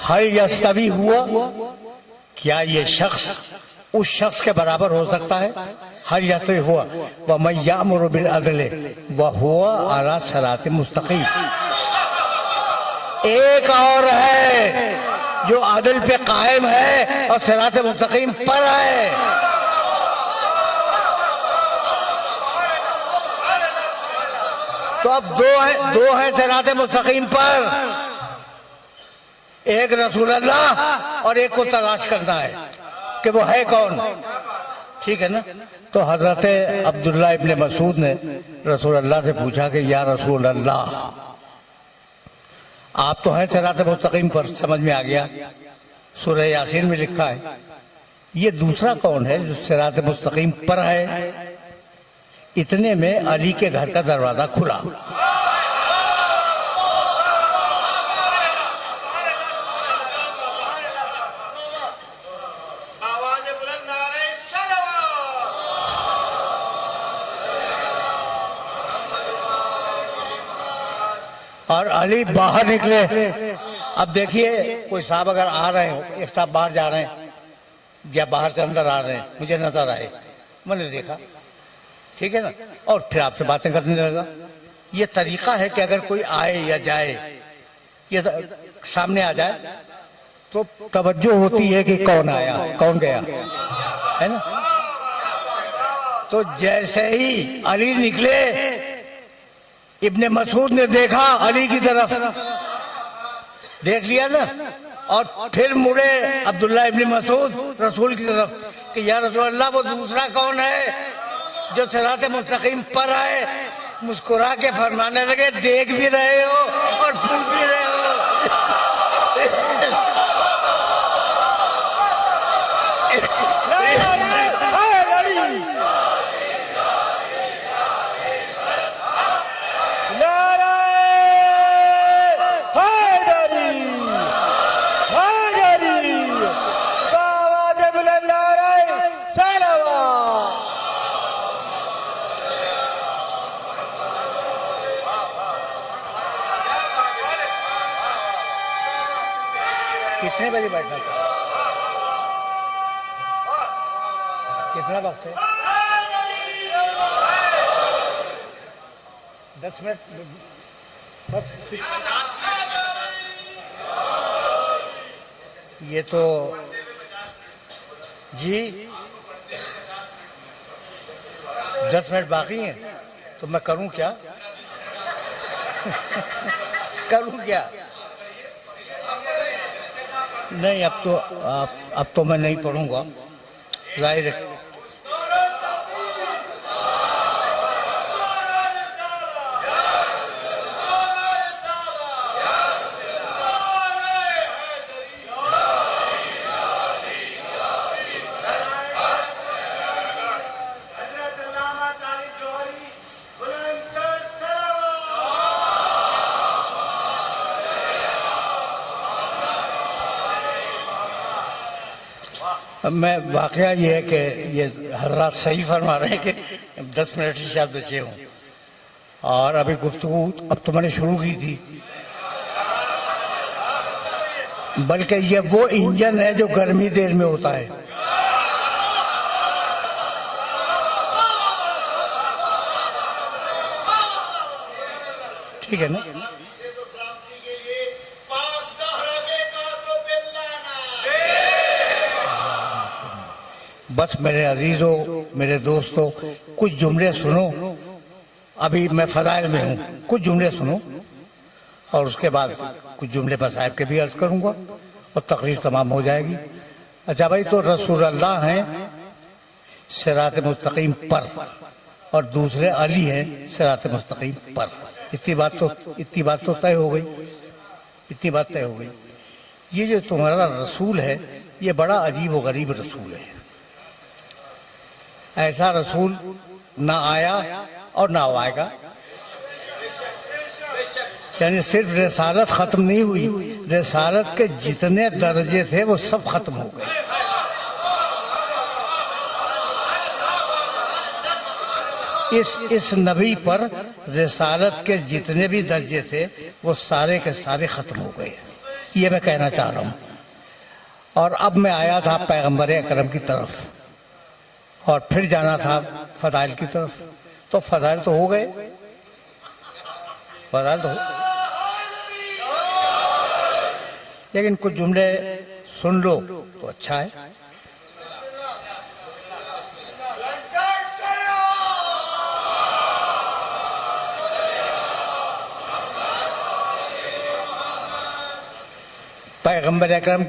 हल यस्तवी हुआ, क्या ये शख्स उस शख्स के बराबर हो सकता है? हल यस्तवी हुआ व मन यामुरु बिल अदल व हुवा अला सिरातिन मुस्तकीम, एक और है जो अदल पे कायम है और सिरात मुस्तकीम पर है। तो अब दो है सिरात मुस्तकीम पर, एक रसूल अल्लाह और एक को तलाश करना है कि वो है कौन। ठीक है ना? तो हजरत अब्दुल्ला इब्ने मसूद ने रसूल अल्लाह से पूछा कि या रसूल अल्लाह, आप तो हैं सिरात मुस्तकीम पर, समझ में आ गया, सूरह यासीन में लिखा है, ये दूसरा कौन है जो सिरात मुस्तकीम पर है? इतने में अली के घर का दरवाजा खुला। और अली बाहर निकले। अब देखिए कोई साहब अगर आ रहे हो, एक साहब बाहर जा रहे हैं या बाहर से अंदर आ रहे हैं, मुझे नजर आए, मैंने देखा, ठीक है ना, और फिर आपसे बातें करने लगा। ये तरीका है कि अगर कोई आए या जाए, ये सामने आ जाए तो तवज्जो होती है कि कौन आया कौन गया, है ना। तो जैसे ही अली निकले, इब्ने मसूद ने देखा अली की तरफ, देख लिया ना, और फिर मुड़े अब्दुल्ला इब्ने मसूद रसूल की तरफ कि या रसूल अल्लाह, वो दूसरा कौन है जो सिरात मुस्तकीम पर आए। मुस्कुरा के फरमाने लगे, देख भी रहे हो और पूछ भी रहे हो। कितने बजे बैठना था, कितना वक्त है? 10 मिनट बस। ये तो जी 10 मिनट बाकी हैं, तो मैं करूं क्या? करूं क्या? नहीं, अब तो मैं नहीं पढ़ूंगा, जाहिर है। मैं वाकया ये है कि ये हजरात सही फरमा रहे हैं कि 10 मिनट ही शायद बचे हों, और अभी गुफ्तगू अब तो मैंने शुरू की थी, बल्कि ये वो इंजन है जो गर्मी देर में होता है। ठीक है ना। बस मेरे अजीजों, मेरे दोस्तों, कुछ जुमले सुनो। अभी मैं फजाइल में हूँ, कुछ जुमले सुनो और उसके बाद कुछ जुमले मसाइब के भी अर्ज करूंगा और तकरीर तमाम हो जाएगी। अच्छा भाई, तो रसूल अल्लाह हैं सिरात मुस्तकीम पर और दूसरे अली हैं सिरात मुस्तकीम पर। इतनी बात तो तय हो गई, इतनी बात तय हो गई। ये जो तुम्हारा रसूल है, ये बड़ा अजीब व गरीब रसूल है। ऐसा रसूल ना आया और ना आएगा। यानी सिर्फ रिसालत खत्म नहीं हुई, रिसालत के जितने दर्जे थे वो सब खत्म हो गए। इस नबी पर रिसालत के जितने भी दर्जे थे वो सारे के सारे खत्म हो गए, ये मैं कहना चाह रहा हूँ। और अब मैं आया था पैगंबर अकरम की तरफ और फिर जाना था फदाइल की तरफ। तो फदाइल तो हो गए, फदाइल तो हो, लेकिन कुछ जुमले सुन लो तो अच्छा है। पैगंबर अकरम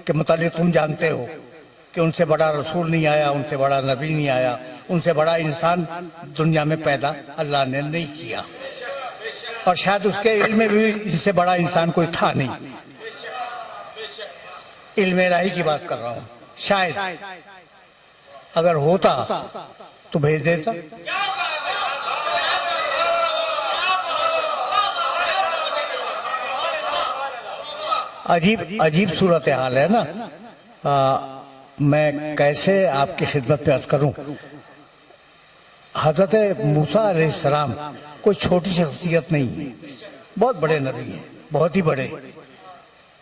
के मुतालिक तुम जानते हो कि उनसे बड़ा रसूल नहीं आया, उनसे बड़ा नबी नहीं आया, उनसे बड़ा इंसान दुनिया में पैदा अल्लाह ने नहीं किया, और शायद उसके इल्म में भी इनसे बड़ा इंसान कोई था नहीं। इल्म इलाही की बात कर रहा हूँ। शायद अगर होता तो भेज देता। अजीब सूरत हाल है ना। मैं कैसे आपकी खिदमत में अर्ज करूं। हजरत मूसा अलैहिस्सलाम कोई छोटी शख्सियत नहीं है, बहुत बड़े नबी हैं, बहुत ही बड़े।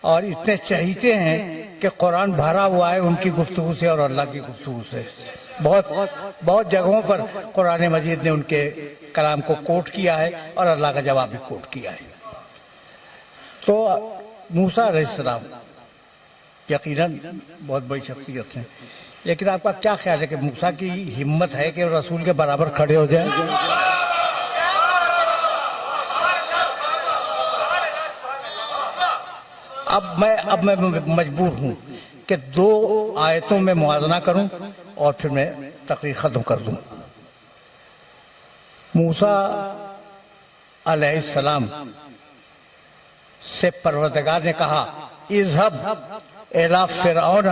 और इतने चहीते हैं कि कुरान भरा हुआ है उनकी गुफ्तगू से और अल्लाह की गुफ्तगू से। बहुत बहुत जगहों पर कुरान मजीद ने उनके कलाम को कोट किया है और अल्लाह का जवाब भी कोट किया है। तो मूसा अलैहिस्सलाम यकीनन बहुत बड़ी शख्सियत है, लेकिन आपका क्या ख्याल है कि मूसा की हिम्मत है कि रसूल के बराबर खड़े हो जाए? अब मैं मजबूर हूं कि दो आयतों में मुआवजा करूं और फिर मैं तकरीर खत्म कर दूं। मूसा अलैहिस्सलाम से परवरदिगार ने कहा, इज़हब इला फिरऔन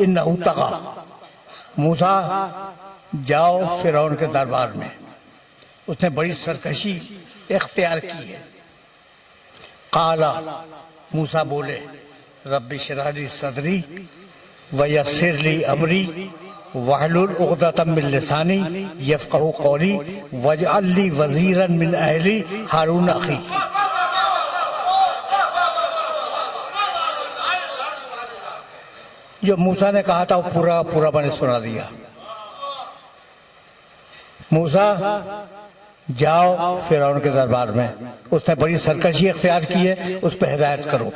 इन्नहु तग़ा। मूसा जाओ फिरौन के दरबार में, उसने बड़ी सरकशी इख्तियार की है। काला, मूसा बोले, रब्बि इश्रह ली सदरी व यस्सिर ली अमरी वहलुल उक़दतम मिन लिसानी यफ़क़हू क़ौली वजअल ली वज़ीरन मिन अहली हारून अख़ी। जो मूसा ने कहा था वो पूरा पूरा मैंने सुना दिया। मूसा जाओ फिरौन के दरबार में, उसने बड़ी सरकशी इख्तियार की है, उस पर हिदायत करो।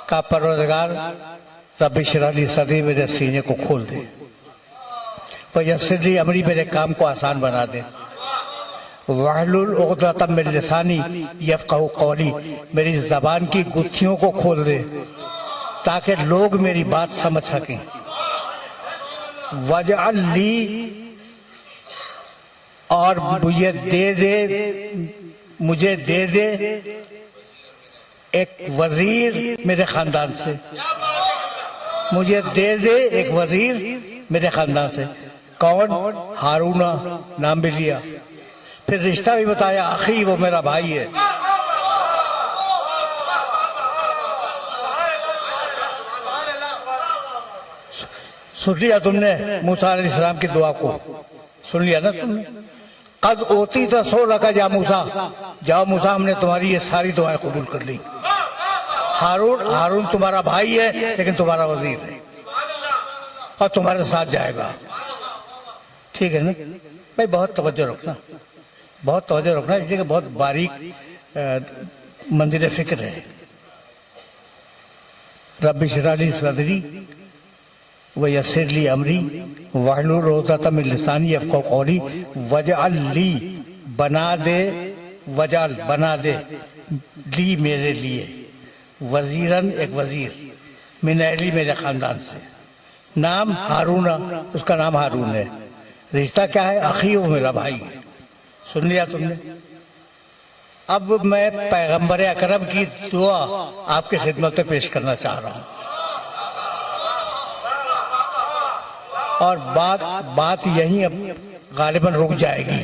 का परवरदिगार रब्बि इश्रह ली सदरी, मेरे सीने को खोल दे, व यस्सिर ली अमरी, मेरे काम को आसान बना दे, वहलुल उक़दतम मिन लिसानी यफ़क़हू क़ौली, मेरी जबान की गुत्थियों को खोल दे ताकि लोग मेरी बात समझ सकें। वजअल ली, और मुझे दे दे एक वजीर मेरे खानदान से, मुझे दे दे एक वजीर मेरे खानदान से। कौन? हारूना, नाम भी लिया, फिर रिश्ता भी बताया, अखी, वो मेरा भाई है। सुन लिया तुमने मूसा अलैहिस्सलाम की दुआ को? सुन लिया ना तुमने? कद ओती तो सो रखा जा मूसा, जाओ मूसा, हमने तुम्हारी ये सारी दुआएं कबूल कर ली। हारून तुम्हारा भाई है लेकिन तुम्हारा वजीर है और तुम्हारे साथ जाएगा, ठीक है ना भाई? बहुत तवज्जो रखना, बहुत तवज्जो रखना, इसलिए बहुत बारीक मंदिर फिक्र है। रब्बि इश्रह ली सदरी व यस्सिर ली अमरी वहलुल उक़दतम मिन लिसानी यफ़क़हू क़ौली वजअल ली, बना दे, वजअल बना दे, ली मेरे लिए, वजीरन एक वजीर, मिन अहली मेरे खानदान से। नाम हारूना, उसका नाम हारून है। रिश्ता क्या है? अखी, वो मेरा भाई है। सुन लिया तुमने? अब मैं पैगंबर अकरम की दुआ आपकी खिदमत में पेश करना चाह रहा हूं, और बात यहीं अब गालिबन रुक जाएगी।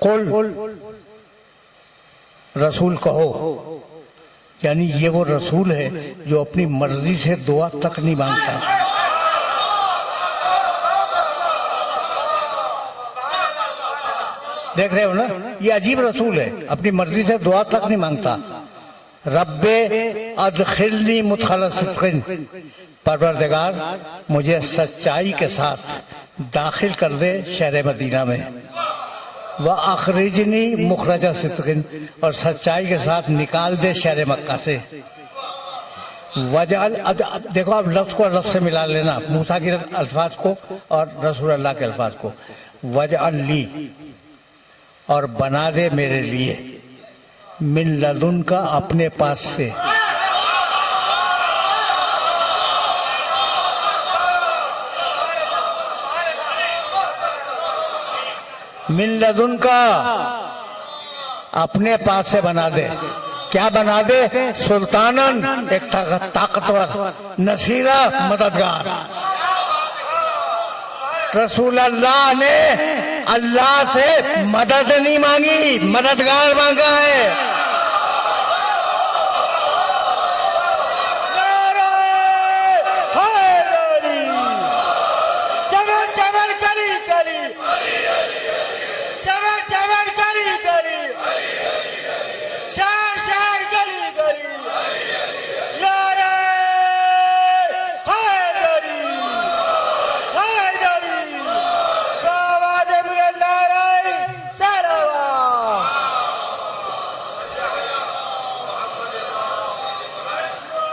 कुल, रसूल कहो, यानी ये वो रसूल है जो अपनी मर्जी से दुआ तक नहीं मांगता। देख रहे हो ना, ये अजीब रसूल है, अपनी मर्जी से दुआ तक नहीं मांगता। रब्बे अदखिलनी मुदखल सिद्क़िन, परवरदिगार मुझे सच्चाई के साथ दाखिल कर दे शहर मदीना में। व अखरिजनी मुखरज सिद्क़िन, और सच्चाई के साथ निकाल दे शहर मक्का से। वजअल, देखो आप लफ्ज़ को लफ्ज़ से मिला लेना, मूसा के अल्फाज को और रसूल अल्लाह के अल्फाज को। वजअल ली, और बना दे मेरे लिए, मिन लदुन का, अपने पास से, मिन लदुन का, अपने पास से बना दे। क्या बना दे? सुल्तानन, एक ताकतवर, नसीरा, मददगार। रसूल अल्लाह ने अल्लाह से मदद नहीं मांगी, मददगार मांगा है।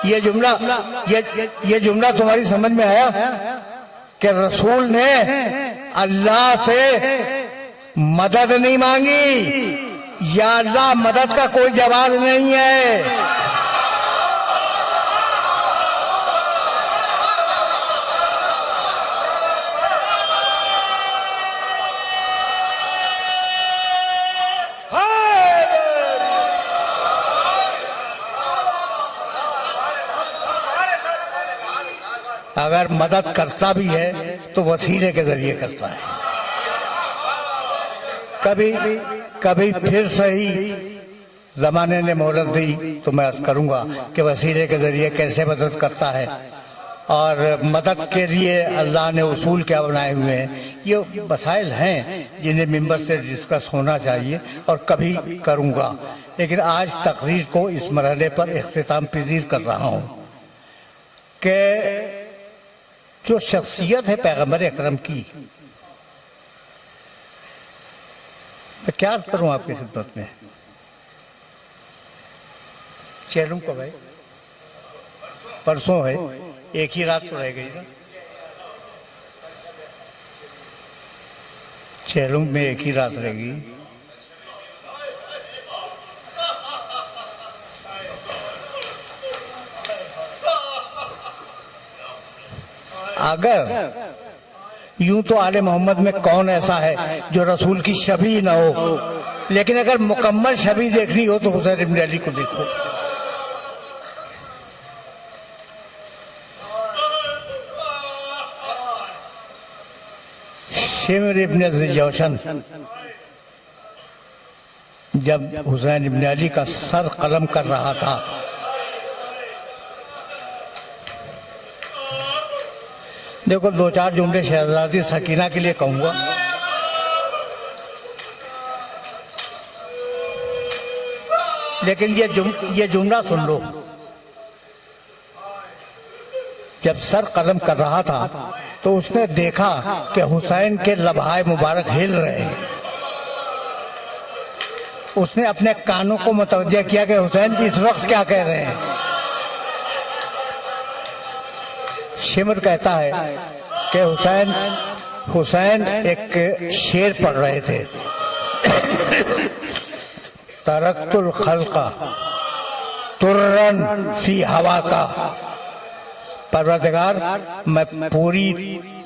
ये जुमला तुम्हारी समझ में आया कि रसूल ने अल्लाह से मदद नहीं मांगी, या अल्लाह मदद का कोई जवाब नहीं है। अगर मदद करता भी है तो वसीले के जरिए करता है। कभी फिर सही जमाने ने मोहलत दी तो मैं अर्ज करूंगा कि वसीले के जरिए कैसे मदद करता है और मदद के लिए अल्लाह ने उसूल क्या बनाए हुए हैं। ये मसाइल हैं जिन्हें मिंबर से डिस्कस होना चाहिए और कभी करूंगा, लेकिन आज तकरीर को इस मरहले पर इख्तिताम पजीर कर रहा हूं कि जो शख्सियत है पैगंबर अकरम की, मैं क्या करूं आपकी खिदमत में। चैलूं कब है? परसों है, एक ही रात तो रह गई ना। चैलूं में एक ही रात रहेगी। अगर यूं तो आले मोहम्मद में कौन ऐसा है जो रसूल की शबी ना हो, लेकिन अगर मुकम्मल शबी देखनी हो तो हुसैन इब्न अली को देखो। शिमर इब्न जौशन जब हुसैन इब्न अली का सर कलम कर रहा था, देखो दो चार जुमले शहजादी सकीना के लिए कहूंगा। लेकिन ये जुमला सुन लो। जब सर कलम कर रहा था तो उसने देखा कि हुसैन के लबहाए मुबारक हिल रहे हैं। उसने अपने कानों को मुतवज्जह किया कि हुसैन इस वक्त क्या कह रहे हैं। शिमर कहता है कि हुसैन एक शेर पढ़ रहे थे, तरक्तुल खल्का तुर्रन फी हवा का, परवरदिगार मैं पूरी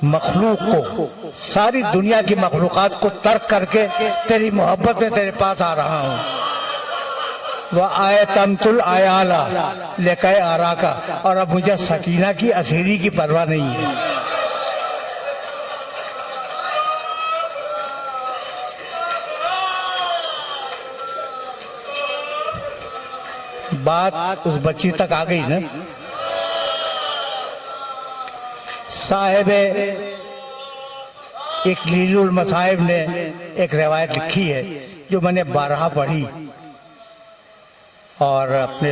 मखलूक को, सारी दुनिया की मखलूकात को तर्क करके तेरी मोहब्बत में तेरे पास आ रहा हूँ। वह आए तमतुल आयाला लेकर आरा का, और अब मुझे सकीना की असीरी की परवाह नहीं है। बात उस बच्ची तक आ गई ना। साहिबे इकलीलुल मसाहिब ने एक रिवायत लिखी है जो मैंने 12 पढ़ी और अपने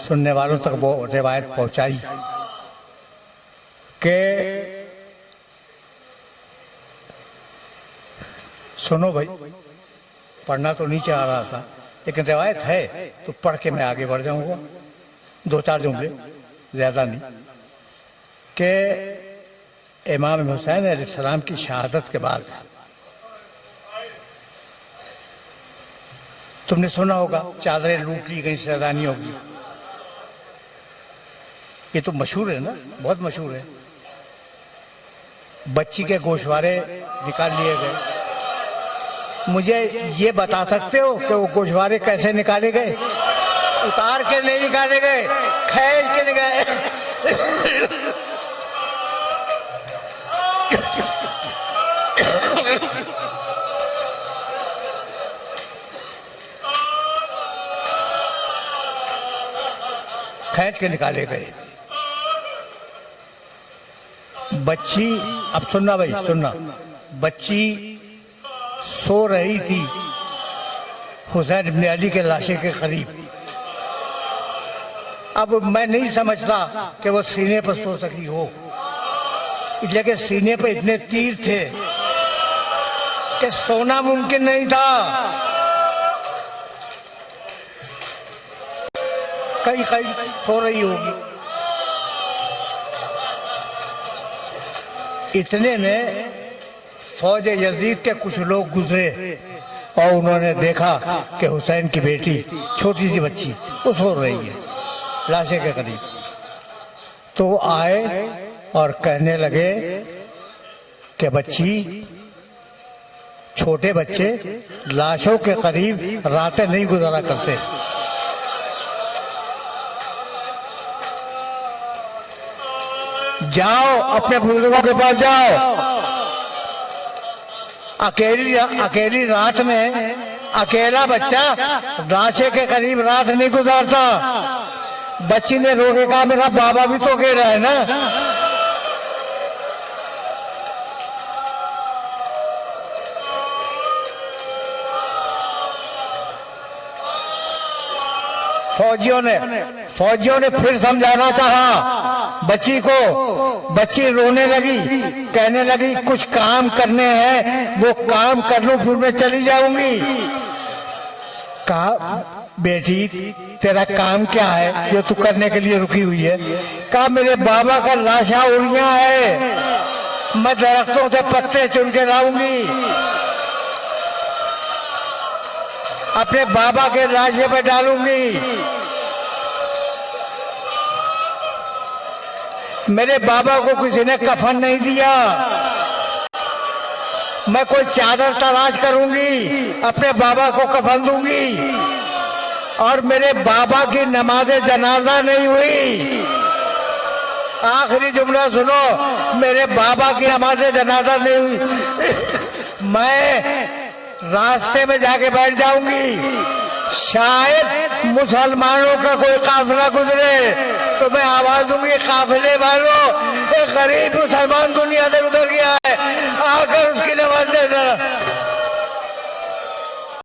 सुनने वालों तक वो रिवायत पहुंचाई कि सुनो भाई, पढ़ना तो नहीं चाह रहा था लेकिन रिवायत है तो पढ़ के मैं आगे बढ़ जाऊंगा। 2-4 जुमले, ज्यादा नहीं, कि इमाम हुसैन अलैहिस्सलाम की शहादत के बाद तुमने सुना होगा चादरें लूट ली गई, सैलानी होगी। ये तो मशहूर है ना, बहुत मशहूर है। बच्ची के गोशवारे निकाल लिए गए। मुझे ये बता सकते हो कि वो गोशवारे कैसे निकाले गए? उतार के नहीं निकाले गए, खींच के निकाले। खींच के निकाले गए। बच्ची, अब सुनना भाई सुनना, बच्ची सो रही थी हुसैन इब्न अली के लाशे के करीब। अब मैं नहीं समझता कि वो सीने पर सो सकी हो, लेकिन सीने पर इतने तीर थे कि सोना मुमकिन नहीं था। कहीं कहीं सो रही होगी, इतने में फौज यजीद के कुछ लोग गुजरे और उन्होंने देखा कि हुसैन की बेटी छोटी सी बच्ची वो सो रही है लाशे के करीब। तो वो आए और कहने लगे कि बच्ची, छोटे बच्चे लाशों के करीब रातें नहीं गुजारा करते। जाओ अपने बुजुर्गों के पास जाओ। अकेली रात में अकेला बच्चा लाशे के करीब रात नहीं गुजारता। बच्ची ने रो के कहा मेरा बाबा भी तो अकेला है ना। फौजियों ने फिर समझाना चाहा बच्ची को। बच्ची रोने लगी, कहने लगी कुछ काम करने हैं, वो काम कर लूं फिर मैं चली जाऊंगी। कहा बेटी तेरा काम क्या है जो तू करने के लिए रुकी हुई है? कहा मेरे बाबा का लाशा उड़िया है, मैं दरख्तों से पत्ते चुन के लाऊंगी, अपने बाबा के लाशे पे डालूंगी। मेरे बाबा को किसी ने कफन नहीं दिया, मैं कोई चादर तलाश करूंगी, अपने बाबा को कफन दूंगी। और मेरे बाबा की नमाज़े जनाजा नहीं हुई। आखिरी जुमला सुनो, मेरे बाबा की नमाज़े जनाजा नहीं हुई। मैं रास्ते में जाके बैठ जाऊंगी, शायद मुसलमानों का कोई काफिला गुजरे तो मैं आवाज दूंगी काफिले वालों, एक गरीब मुसलमान दुनिया से गुजर गया।